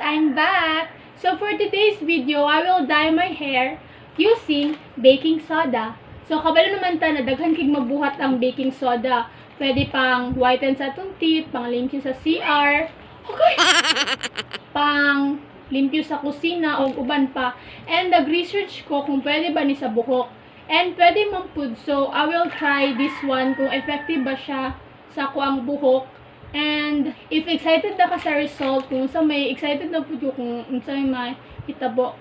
I'm back! So for today's video, I will dye my hair using baking soda. So kabalo naman ta na daghan kig mabuhat ang baking soda. Pwede pang whiten sa atong teeth, pang limpyo sa CR, okay. Pang limpyo sa kusina o uban pa. And nag-research ko kung pwede ba ni sa buhok. And pwede mampud. So I will try this one kung effective ba siya sa kuang buhok. And if excited na ka sa result, kung sa may excited na po kung sa may hitabo,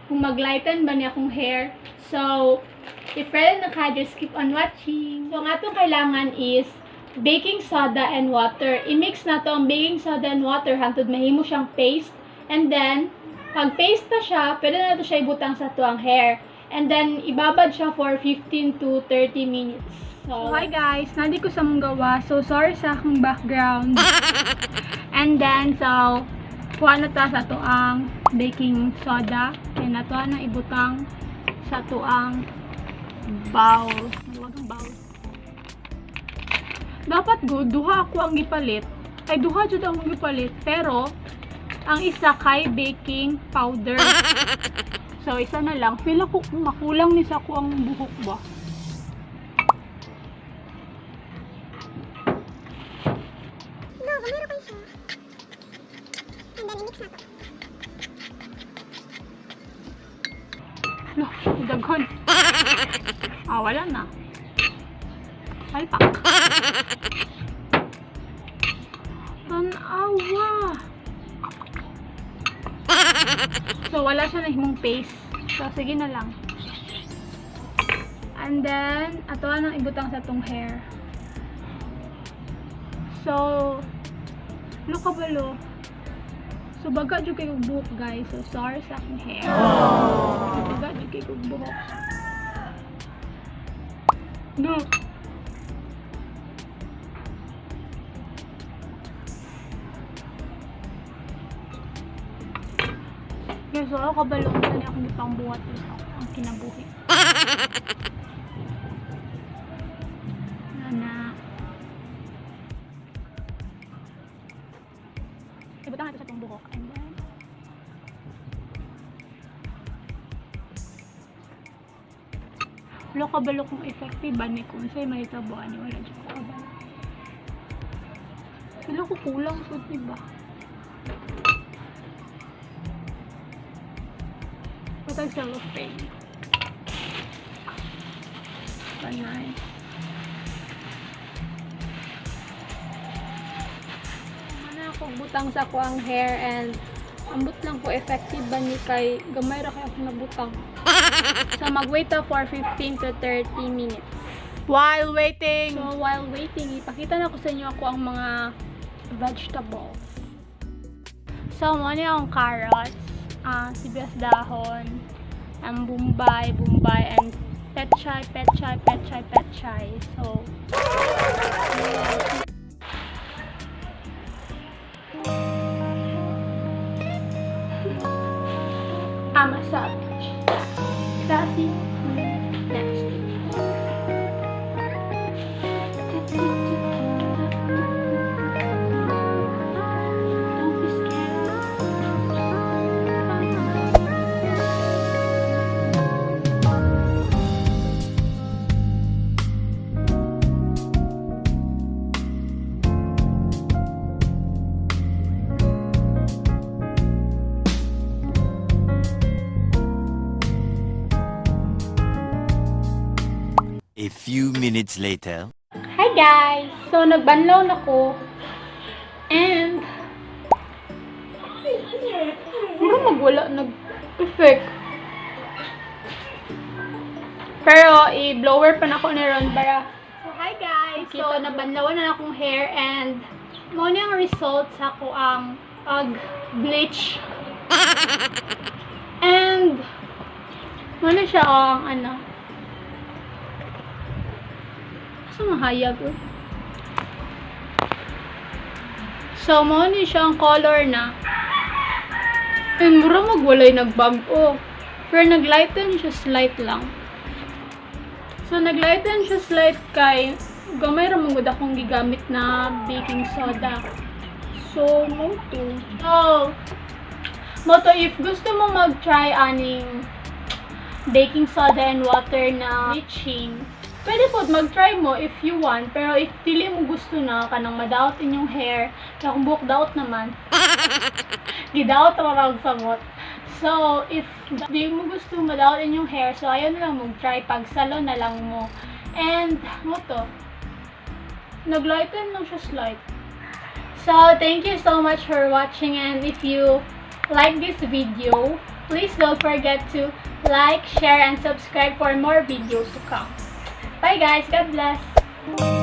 kung maglighten ba niya akong hair. So, if ready na ka, just keep on watching. So, ang atong kailangan is baking soda and water. I-mix na to ang baking soda and water hangtod mahimo siyang paste. And then, pag paste na siya, pwede na to siya ibutang sa tuang hair. And then, ibabad siya for 15 to 30 minutes. So, hi guys! Nadi ko sa mong gawa. So, sorry sa akong background. And then, so, kuha na ta sa tuang baking soda. Kaya na to na ibutang sa tuang bowl. Naluwag ang bowl. Dapat good, duha ako ang gipalit. Ay, duha jud ang gipalit. Pero, ang isa kay baking powder. So, isa na lang. Feel ako makulang ni sa ako ang buhok ba. Meron kayo siya. And then, i-mix na to. No, daghan. Wala na. Palpak. Tanawa. So, wala siya na himong paste. So, sige na lang. And then, ato nang ibutang sa tong hair. So, ano ka balo? So, baga dyan kayo buhok, guys. So, sorry sa aking hair. So, baga dyan kayo buhok. No. Okay, so, ako kabalo ko na akong ipang buhat ang kinabuhi. Ibutang natin sa itong buhok. And then, wala kabalo kung effective ba ni kung sa'yo may tabuan niya. Wala dyan ko kabalo. Wala ko kulang po, diba? Ito yung cellophane. Panay. Kung butang sa ko ang hair and ambot lang ko effective ba ni kay gamay ra kay ako nabutang. So mag-wait for 15 to 30 minutes. While waiting. So while waiting, ipakita na ko sa inyo ako ang mga vegetables. So mo ni ang carrots, sibuyas dahon, ang bombay, and petchay. So massage. Kasi next. Don't be scared. A few minutes later. Hi guys! So, nagbanlaw na ko. And, magwala nag-effect. Pero, i-blower pa na ko ni Ron para. So, hi guys! So, nabanlawan na akong hair and mo na ang result sa ko ang pag-bleach. And, mo na siya ang mahayag oh. So, mo ni siyang color na. And mura magwalay nagbago. Pero naglighten siya slight lang. So, naglighten siya slight kay gamay ra man gud akong gigamit na baking soda. So, mo to. So, Moto, if gusto mo mag-try aning baking soda and water na bleaching, pwede po mag-try mo if you want. Pero if dili mo gusto na kanang madaot inyong hair, kaya kung buhok daot naman, gidaot ra og samot. So, if di mo gusto madaot inyong hair, so ayaw na lang mag-try, pag salon na lang mo. And, mo to, naglighten lang siya slight. So, thank you so much for watching, and if you like this video, please don't forget to like, share, and subscribe for more videos to come. Bye guys, God bless!